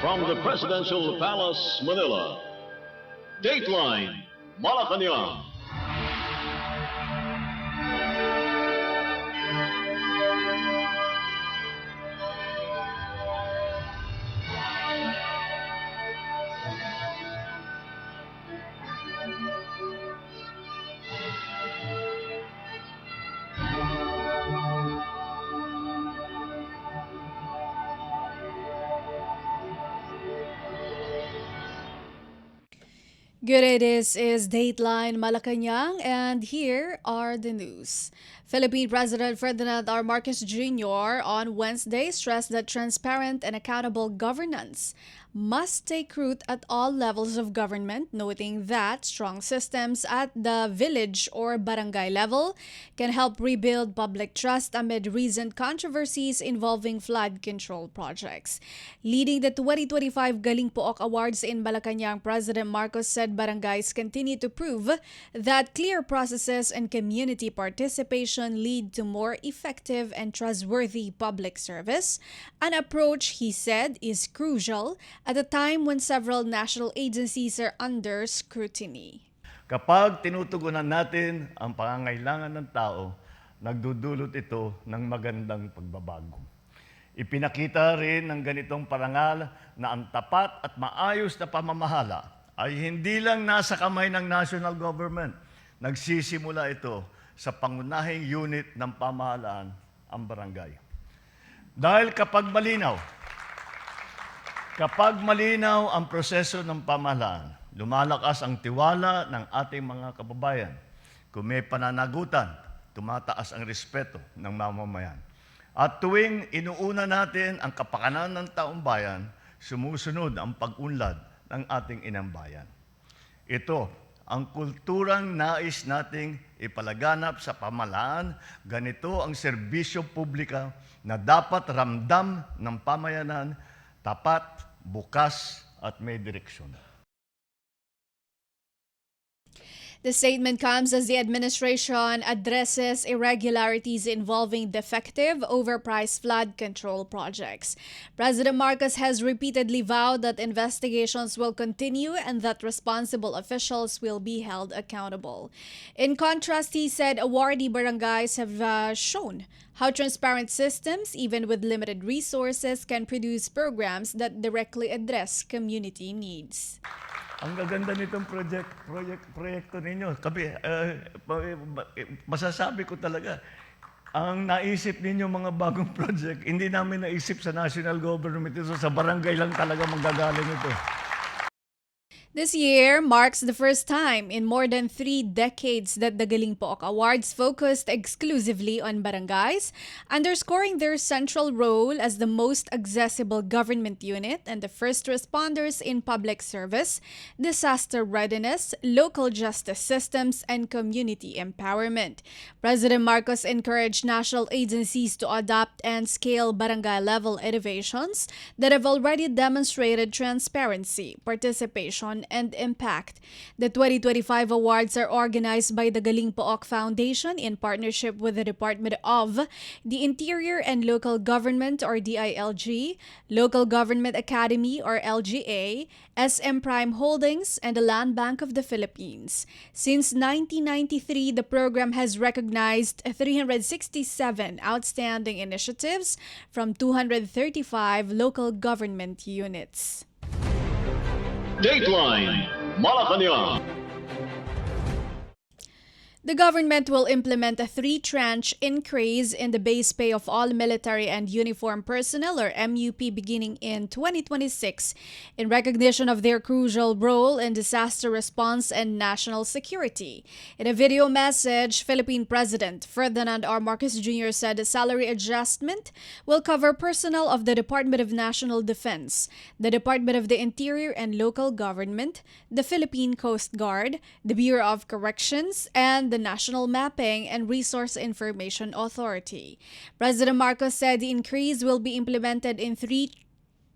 From the Presidential Palace, Manila, Dateline Malacañang. Good day, this is Dateline Malacañang, and here are the news. Philippine President Ferdinand R. Marcos Jr. on Wednesday stressed that transparent and accountable governance must take root at all levels of government, noting that strong systems at the village or barangay level can help rebuild public trust amid recent controversies involving flood control projects. Leading the 2025 Galing Pook Awards in Malacañang, President Marcos said barangays continue to prove that clear processes and community participation lead to more effective and trustworthy public service, an approach he said is crucial at a time when several national agencies are under scrutiny. Kapag tinutugunan natin ang pangangailangan ng tao, nagdudulot ito ng magandang pagbabago. Ipinakita rin ng ganitong parangal na ang tapat at maayos na pamamahala ay hindi lang nasa kamay ng national government. Nagsisimula ito sa pangunahing unit ng pamahalaan, ang barangay. Dahil kapag malinaw ang proseso ng pamahalaan, lumalakas ang tiwala ng ating mga kababayan. Kung may pananagutan, tumataas ang respeto ng mamamayan. At tuwing inuuna natin ang kapakanan ng taong bayan, sumusunod ang pag-unlad ng ating inang bayan. Ito ang kulturang nais nating ipalaganap sa pamahalaan. Ganito ang serbisyo publika na dapat ramdam ng pamayanan, tapat, bukas at may direksyon. The statement comes as the administration addresses irregularities involving defective, overpriced flood control projects. President Marcos has repeatedly vowed that investigations will continue and that responsible officials will be held accountable. In contrast, he said awardee barangays have shown how transparent systems, even with limited resources, can produce programs that directly address community needs. Ang gaganda nitong proyekto ninyo. Masasabi ko talaga, ang naisip ninyo mga bagong project, hindi namin naisip sa national government ito. Sa barangay lang talaga manggagaling ito. This year marks the first time in more than 3 decades that the Galing Pook Awards focused exclusively on barangays, underscoring their central role as the most accessible government unit and the first responders in public service, disaster readiness, local justice systems, and community empowerment. President Marcos encouraged national agencies to adopt and scale barangay-level innovations that have already demonstrated transparency, participation, and impact. The 2025 awards are organized by the Galing Pook Foundation in partnership with the Department of the Interior and Local Government or DILG, Local Government Academy or LGA, SM Prime Holdings, and the Land Bank of the Philippines. Since 1993, the program has recognized 367 outstanding initiatives from 235 local government units. Dateline Malacañang. The government will implement a 3-tranche increase in the base pay of all military and uniformed personnel or MUP beginning in 2026 in recognition of their crucial role in disaster response and national security. In a video message, Philippine President Ferdinand R. Marcos Jr. said the salary adjustment will cover personnel of the Department of National Defense, the Department of the Interior and Local Government, the Philippine Coast Guard, the Bureau of Corrections, and the National Mapping and Resource Information Authority. President Marcos said the increase will be implemented in 3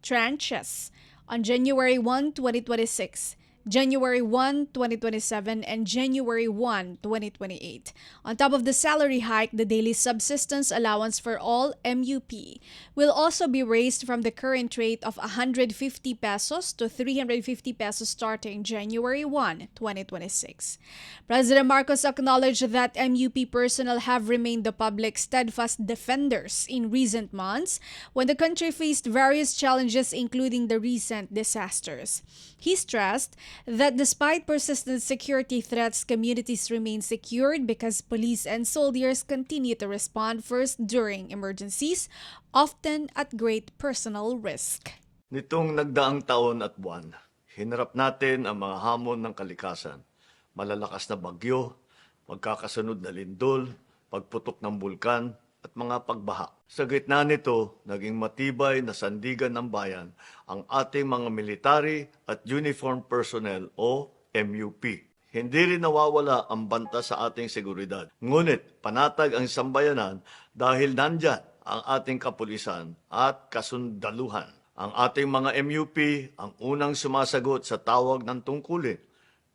tranches on January 1, 2026, January 1, 2027, and January 1, 2028. On top of the salary hike, the daily subsistence allowance for all MUP will also be raised from the current rate of 150 pesos to 350 pesos starting January 1, 2026. President Marcos acknowledged that MUP personnel have remained the public's steadfast defenders in recent months when the country faced various challenges, including the recent disasters. He stressed that despite persistent security threats, communities remain secured because police and soldiers continue to respond first during emergencies, often at great personal risk. Nitong nagdaang taon at buwan, hinarap natin ang mga hamon ng kalikasan. Malalakas na bagyo, magkakasunod na lindol, pagputok ng bulkan, at mga pagbaha. Sa gitna nito, naging matibay na sandigan ng bayan ang ating mga military at uniformed personnel o MUP. Hindi rin nawawala ang banta sa ating seguridad. Ngunit panatag ang sambayanan dahil nandyan ang ating kapulisan at kasundaluhan. Ang ating mga MUP ang unang sumasagot sa tawag ng tungkulin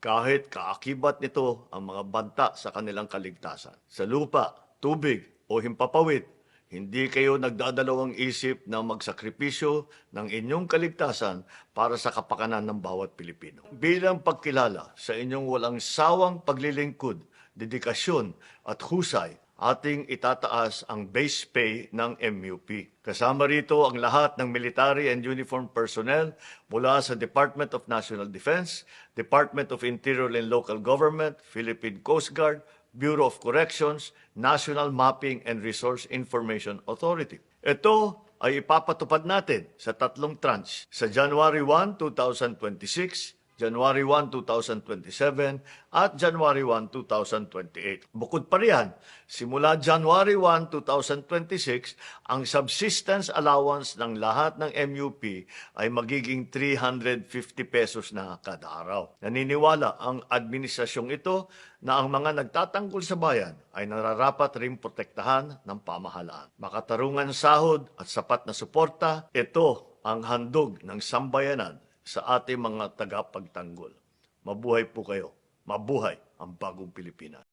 kahit kaakibat nito ang mga banta sa kanilang kaligtasan. Sa lupa, tubig, o himpapawid, hindi kayo nagdadalawang isip na magsakripisyo ng inyong kaligtasan para sa kapakanan ng bawat Pilipino. Bilang pagkilala sa inyong walang sawang paglilingkod, dedikasyon at husay, ating itataas ang base pay ng MUP. Kasama rito ang lahat ng military and uniformed personnel mula sa Department of National Defense, Department of Interior and Local Government, Philippine Coast Guard, Bureau of Corrections, National Mapping and Resource Information Authority. Ito ay ipapatupad natin sa tatlong tranche sa January 1, 2026, January 1, 2027 at January 1, 2028. Bukod pa riyan, simula January 1, 2026, ang subsistence allowance ng lahat ng MUP ay magiging 350 pesos na kada araw. Naniniwala ang administrasyong ito na ang mga nagtatanggol sa bayan ay nararapat ring protektahan ng pamahalaan. Makatarungan sahod at sapat na suporta, ito ang handog ng sambayanan sa ating mga tagapagtanggol. Mabuhay po kayo. Mabuhay ang bagong Pilipinas.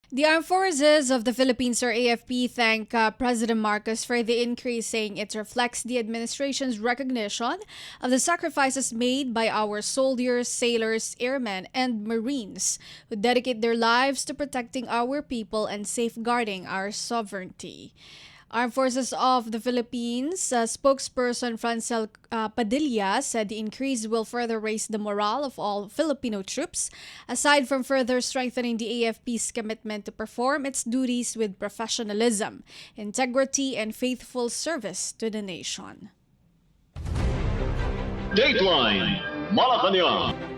The Armed Forces of the Philippines, or AFP, thank President Marcos for the increase, saying it reflects the administration's recognition of the sacrifices made by our soldiers, sailors, airmen, and Marines who dedicate their lives to protecting our people and safeguarding our sovereignty. Armed Forces of the Philippines spokesperson Francel Padilla said the increase will further raise the morale of all Filipino troops, aside from further strengthening the AFP's commitment to perform its duties with professionalism, integrity, and faithful service to the nation. Dateline Malacañang.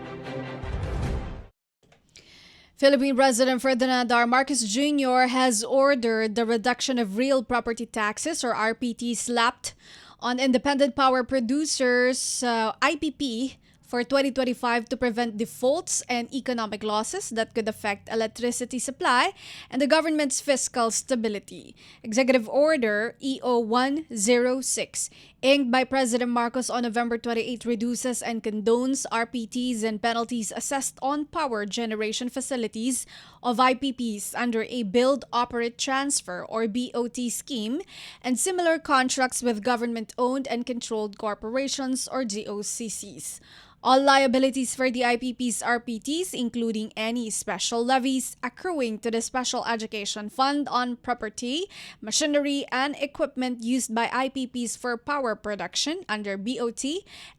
Philippine President Ferdinand R. Marcos Jr. has ordered the reduction of real property taxes, or RPT, slapped on independent power producers, IPP, for 2025 to prevent defaults and economic losses that could affect electricity supply and the government's fiscal stability. Executive Order EO 106, inked by President Marcos on November 28, reduces and condones RPTs and penalties assessed on power generation facilities of IPPs under a Build, Operate, Transfer or BOT scheme and similar contracts with government-owned and controlled corporations or GOCCs. All liabilities for the IPP's RPTs, including any special levies accruing to the Special Education Fund on property, machinery, and equipment used by IPPs for power production under BOT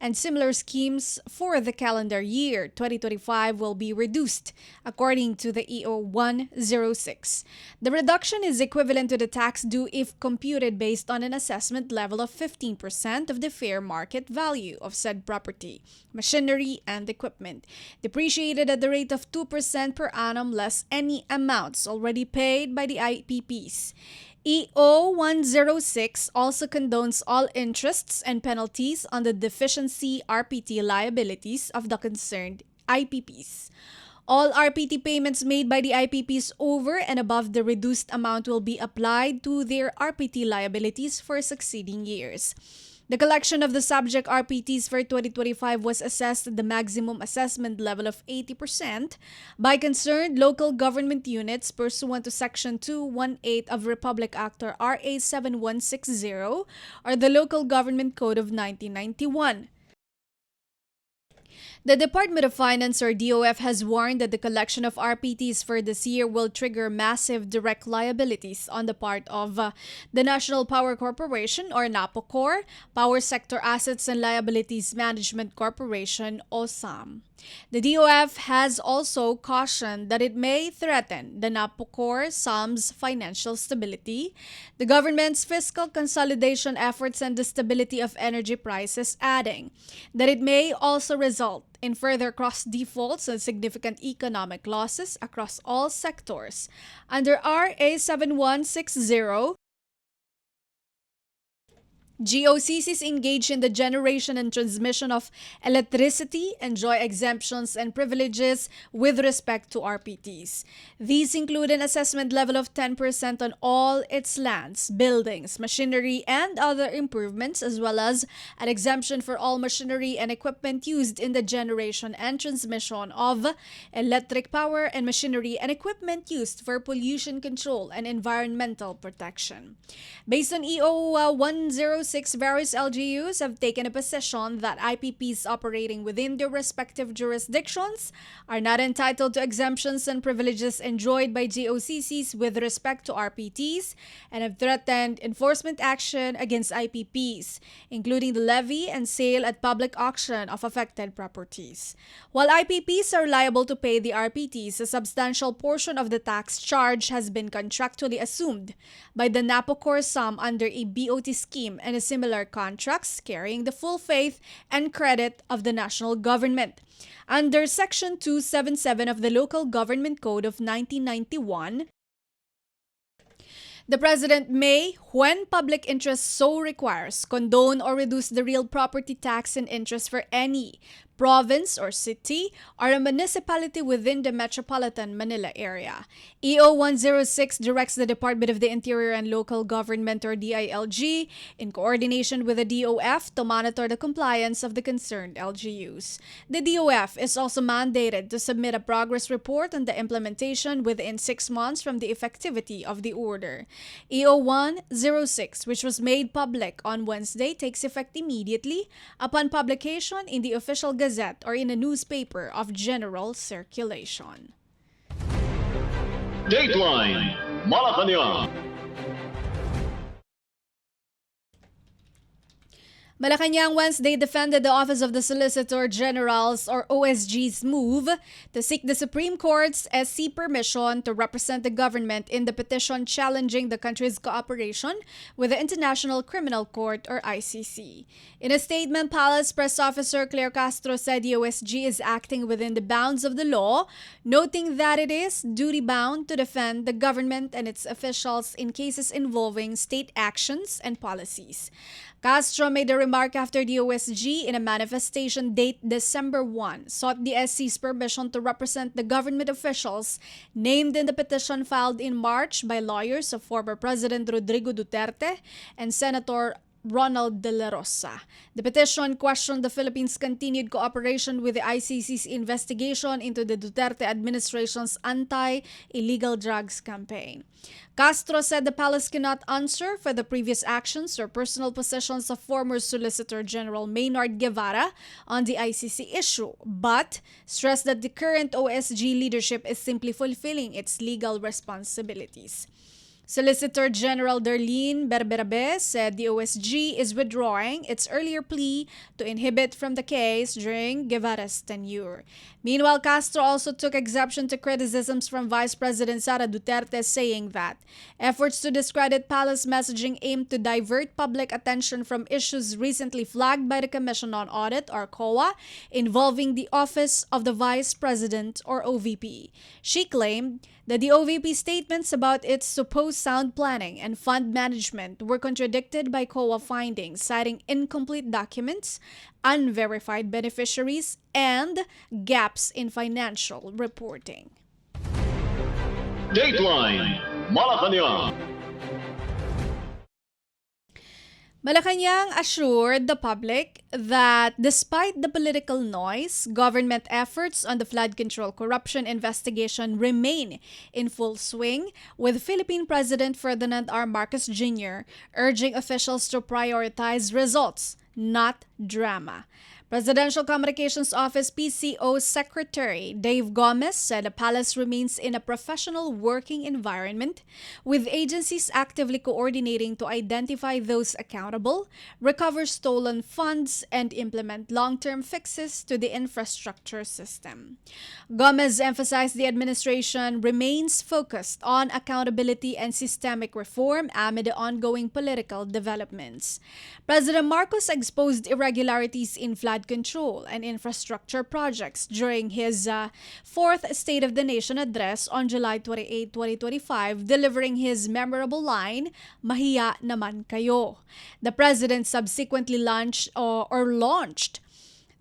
and similar schemes for the calendar year 2025 will be reduced, according to the EO 106. The reduction is equivalent to the tax due if computed based on an assessment level of 15% of the fair market value of said property, machinery, and equipment, depreciated at the rate of 2% per annum less any amounts already paid by the IPPs. EO 106 also condones all interests and penalties on the deficiency RPT liabilities of the concerned IPPs. All RPT payments made by the IPPs over and above the reduced amount will be applied to their RPT liabilities for succeeding years. The collection of the subject RPTs for 2025 was assessed at the maximum assessment level of 80% by concerned local government units pursuant to Section 218 of Republic Act or RA 7160 or the Local Government Code of 1991. The Department of Finance or DOF has warned that the collection of RPTs for this year will trigger massive direct liabilities on the part of the National Power Corporation or NAPOCOR, Power Sector Assets and Liabilities Management Corporation o SAM. The DOF has also cautioned that it may threaten the NAPOCOR SAM's financial stability, the government's fiscal consolidation efforts and the stability of energy prices, adding that it may also result in further cross-defaults and significant economic losses across all sectors. Under RA 7160, GOCCs engaged in the generation and transmission of electricity enjoy exemptions and privileges with respect to RPTs. These include an assessment level of 10% on all its lands, buildings, machinery, and other improvements, as well as an exemption for all machinery and equipment used in the generation and transmission of electric power and machinery and equipment used for pollution control and environmental protection. Based on EO 106, various LGUs have taken a position that IPPs operating within their respective jurisdictions are not entitled to exemptions and privileges enjoyed by GOCCs with respect to RPTs and have threatened enforcement action against IPPs, including the levy and sale at public auction of affected properties. While IPPs are liable to pay the RPTs, a substantial portion of the tax charge has been contractually assumed by the NAPOCOR SAM under a BOT scheme and similar contracts carrying the full faith and credit of the national government. Under Section 277 of the Local Government Code of 1991, the President may, when public interest so requires, condone or reduce the real property tax and interest for any province or city or a municipality within the Metropolitan Manila area. EO 106 directs the Department of the Interior and Local Government or DILG in coordination with the DOF to monitor the compliance of the concerned LGUs. The DOF is also mandated to submit a progress report on the implementation within 6 months from the effectivity of the order. EO 106, which was made public on Wednesday, takes effect immediately upon publication in the official Gazette or in a newspaper of general circulation. Dateline Malacañang. Malacañang Wednesday defended the Office of the Solicitor General's or OSG's move to seek the Supreme Court's SC permission to represent the government in the petition challenging the country's cooperation with the International Criminal Court or ICC. In a statement, Palace Press Officer Claire Castro said the OSG is acting within the bounds of the law, noting that it is duty-bound to defend the government and its officials in cases involving state actions and policies. Castro made a remark after the OSG in a manifestation date December 1 sought the SC's permission to represent the government officials named in the petition filed in March by lawyers of former President Rodrigo Duterte and Senator Ronald De La Rosa. The petition questioned the Philippines' continued cooperation with the ICC's investigation into the Duterte administration's anti-illegal drugs campaign. Castro said the palace cannot answer for the previous actions or personal positions of former Solicitor General Maynard Guevara on the ICC issue, but stressed that the current OSG leadership is simply fulfilling its legal responsibilities. Solicitor General Darlene Berberabe said the OSG is withdrawing its earlier plea to inhibit from the case during Guevara's tenure. Meanwhile, Castro also took exception to criticisms from Vice President Sara Duterte, saying that efforts to discredit palace messaging aimed to divert public attention from issues recently flagged by the Commission on Audit or COA involving the Office of the Vice President or OVP. She claimed that the OVP statements about its supposed sound planning and fund management were contradicted by COA findings, citing incomplete documents, unverified beneficiaries, and gaps in financial reporting. Dateline Malacañang. Malacañang assured the public that despite the political noise, government efforts on the flood control corruption investigation remain in full swing, with Philippine President Ferdinand R. Marcos Jr. urging officials to prioritize results, not drama. Presidential Communications Office PCO Secretary Dave Gomez said the palace remains in a professional working environment, with agencies actively coordinating to identify those accountable, recover stolen funds, and implement long-term fixes to the infrastructure system. Gomez emphasized the administration remains focused on accountability and systemic reform amid the ongoing political developments. President Marcos exposed irregularities in flood control and infrastructure projects during his fourth State of the Nation address on July 28, 2025, delivering his memorable line, "Mahiya naman kayo." The president subsequently launched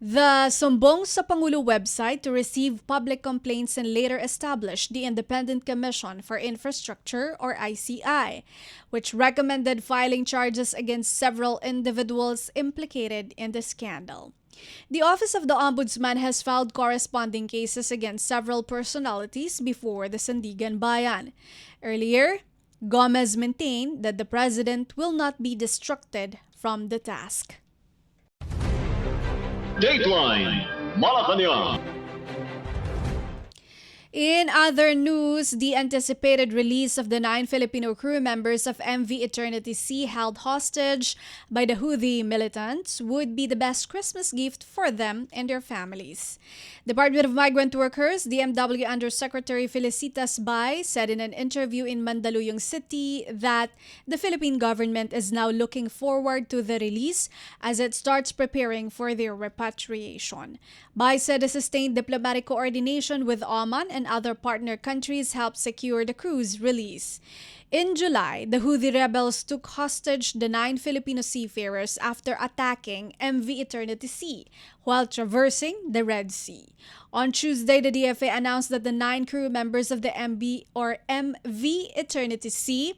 the Sumbong sa Pangulo website to receive public complaints and later established the Independent Commission for Infrastructure or ICI, which recommended filing charges against several individuals implicated in the scandal. The Office of the Ombudsman has filed corresponding cases against several personalities before the Sandigan Bayan. Earlier, Gomez maintained that the president will not be distracted from the task. Dateline Malacañang. In other news, the anticipated release of the 9 Filipino crew members of MV Eternity Sea held hostage by the Houthi militants would be the best Christmas gift for them and their families. Department of Migrant Workers, DMW Undersecretary Felicitas Bay, said in an interview in Mandaluyong City that the Philippine government is now looking forward to the release as it starts preparing for their repatriation. Bay said a sustained diplomatic coordination with Oman and other partner countries helped secure the crew's release. In July, the Houthi rebels took hostage the 9 Filipino seafarers after attacking MV Eternity Sea while traversing the Red Sea. On Tuesday, the DFA announced that the 9 crew members of the MV Eternity Sea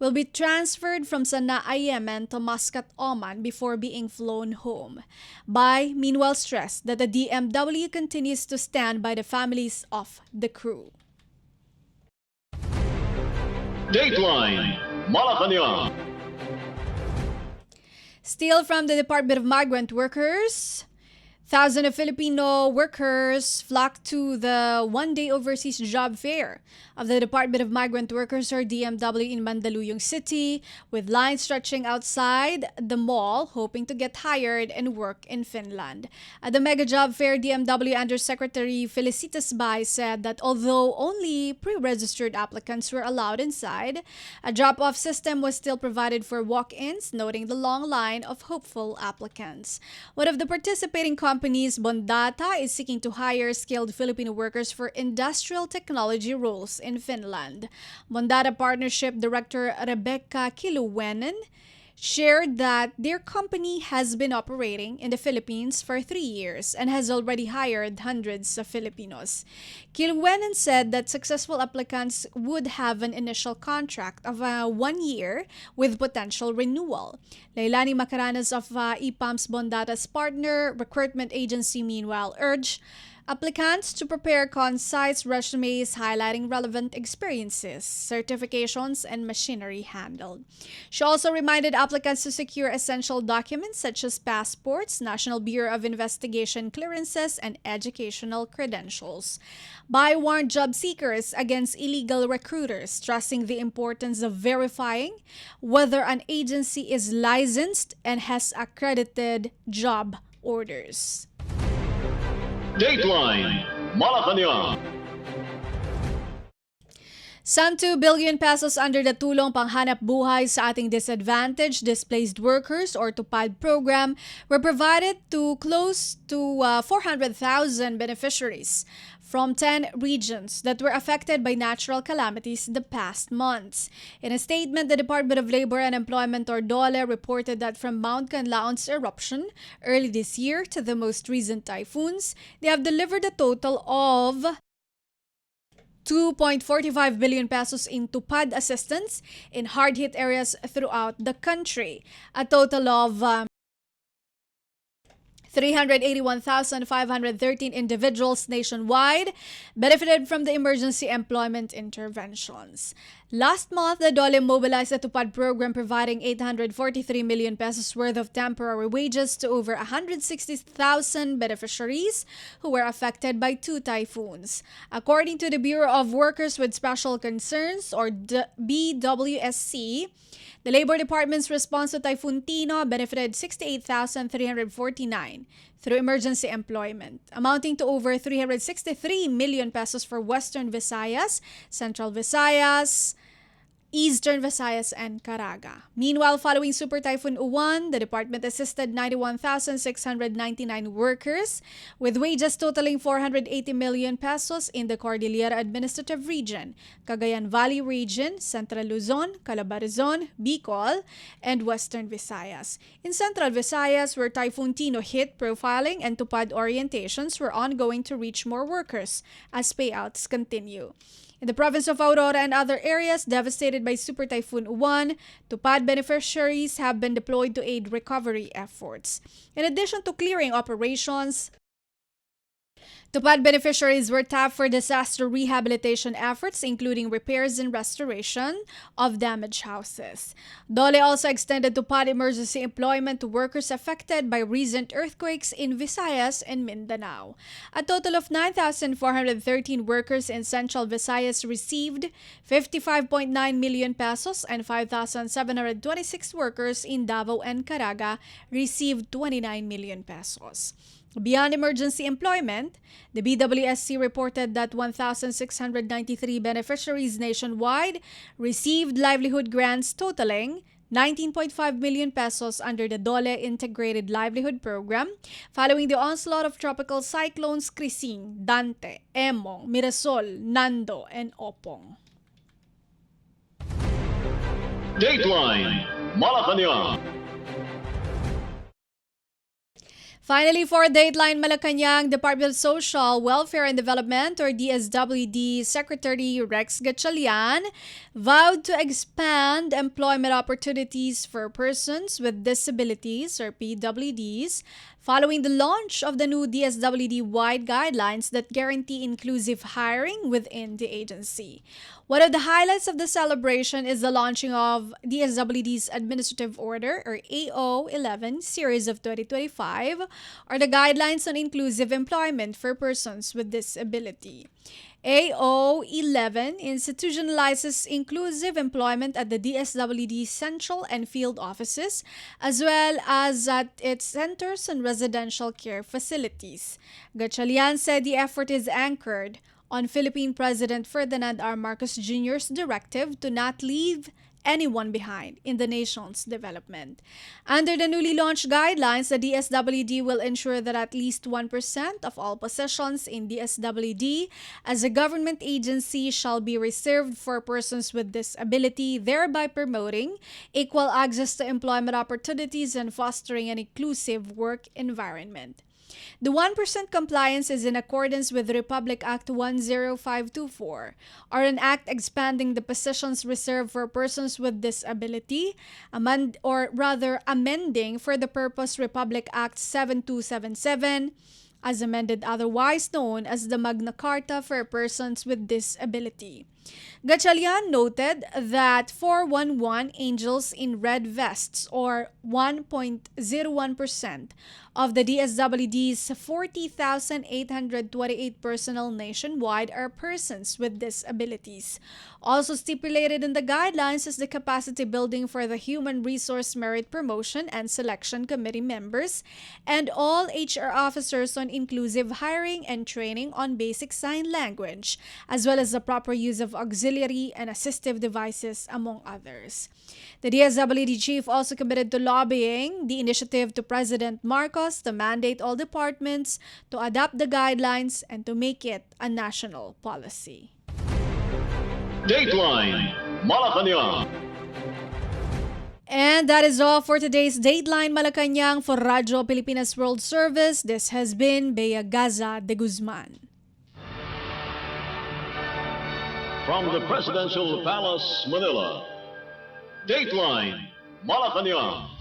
will be transferred from Sana'a, Yemen to Muscat, Oman before being flown home. Bay, meanwhile, stressed that the DMW continues to stand by the families of the crew. Dateline Malacañang. Still from the Department of Migrant Workers, thousands of Filipino workers flocked to the one-day overseas job fair of the Department of Migrant Workers or DMW in Mandaluyong City, with lines stretching outside the mall hoping to get hired and work in Finland. At the mega job fair, DMW Undersecretary Felicitas Bay said that although only pre-registered applicants were allowed inside, a drop-off system was still provided for walk-ins, noting the long line of hopeful applicants. One of the participating companies, Bondata, is seeking to hire skilled Filipino workers for industrial technology roles in Finland. Bondata Partnership Director Rebecca Kiluwenen shared that their company has been operating in the Philippines for 3 years and has already hired hundreds of Filipinos. Kiluwenen said that successful applicants would have an initial contract of 1 year with potential renewal. Leilani Macaranas of EPAM's Bondata's partner recruitment agency meanwhile urged applicants to prepare concise resumes highlighting relevant experiences, certifications, and machinery handled. She also reminded applicants to secure essential documents such as passports, National Bureau of Investigation clearances, and educational credentials. Bay warned job seekers against illegal recruiters, stressing the importance of verifying whether an agency is licensed and has accredited job orders. Dateline Malacañang. Some 2 billion pesos under the Tulong Panghanap Buhay sa Ating Disadvantaged Displaced Workers or TUPAD program were provided to close to 400,000 beneficiaries from 10 regions that were affected by natural calamities the past months. In a statement, the Department of Labor and Employment or DOLE reported that from Mount Canlaon's eruption early this year to the most recent typhoons, they have delivered a total of 2.45 billion pesos in tupad assistance in hard-hit areas throughout the country. A total of 381,513 individuals nationwide benefited from the emergency employment interventions. Last month, the DOLE mobilized a Tupad program providing 843 million pesos worth of temporary wages to over 160,000 beneficiaries who were affected by 2 typhoons. According to the Bureau of Workers with Special Concerns, or BWSC, the Labor Department's response to Typhoon Tino benefited 68,349 through emergency employment, amounting to over 363 million pesos for Western Visayas, Central Visayas, Eastern Visayas, and Caraga. Meanwhile, following Super Typhoon Uwan, the department assisted 91,699 workers with wages totaling 480 million pesos in the Cordillera Administrative Region, Cagayan Valley Region, Central Luzon, Calabarzon, Bicol, and Western Visayas. In Central Visayas, where Typhoon Tino hit, profiling and tupad orientations were ongoing to reach more workers as payouts continue. In the province of Aurora and other areas devastated by Super Typhoon Uwan, tupad beneficiaries have been deployed to aid recovery efforts. In addition to clearing operations, tupad beneficiaries were tapped for disaster rehabilitation efforts, including repairs and restoration of damaged houses. DOLE also extended tupad emergency employment to workers affected by recent earthquakes in Visayas and Mindanao. A total of 9,413 workers in Central Visayas received 55.9 million pesos and 5,726 workers in Davao and Caraga received 29 million pesos. Beyond emergency employment, the BWSC reported that 1,693 beneficiaries nationwide received livelihood grants totaling 19.5 million pesos under the DOLE Integrated Livelihood Program following the onslaught of tropical cyclones Crising, Dante, Emong, Mirasol, Nando, and Opong. Dateline Malacañang. Finally, for Dateline Malacañang, Department of Social, Welfare and Development, or DSWD Secretary Rex Gatchalian vowed to expand employment opportunities for persons with disabilities, or PWDs, following the launch of the new DSWD-wide guidelines that guarantee inclusive hiring within the agency. One of the highlights of the celebration is the launching of DSWD's Administrative Order, or AO11, Series of 2025, or the Guidelines on Inclusive Employment for Persons with Disability. AO11 institutionalizes inclusive employment at the DSWD central and field offices, as well as at its centers and residential care facilities. Gatchalian said the effort is anchored on Philippine President Ferdinand R. Marcos Jr.'s directive to not leave anyone behind in the nation's development. Under the newly launched guidelines, the DSWD will ensure that at least 1% of all positions in DSWD as a government agency shall be reserved for persons with disability, thereby promoting equal access to employment opportunities and fostering an inclusive work environment. The 1% compliance is in accordance with Republic Act 10524, or an act expanding the positions reserved for persons with disability, amending for the purpose Republic Act 7277, as amended, otherwise known as the Magna Carta for Persons with Disability. Gatchalian noted that 411 angels in red vests, or 1.01% of the DSWD's 40,828 personnel nationwide, are persons with disabilities. Also stipulated in the guidelines is the capacity building for the Human Resource Merit Promotion and Selection Committee members and all HR officers on inclusive hiring and training on basic sign language, as well as the proper use of auxiliary and assistive devices, among others. The DSWD chief also committed to lobbying the initiative to President Marcos to mandate all departments to adopt the guidelines and to make it a national policy. Dateline Malacañang. And that is all for today's Dateline Malacañang for Radyo Pilipinas World Service. This has been Bea Gaza-De Guzman. from the Presidential Palace, Manila, Dateline Malacañang.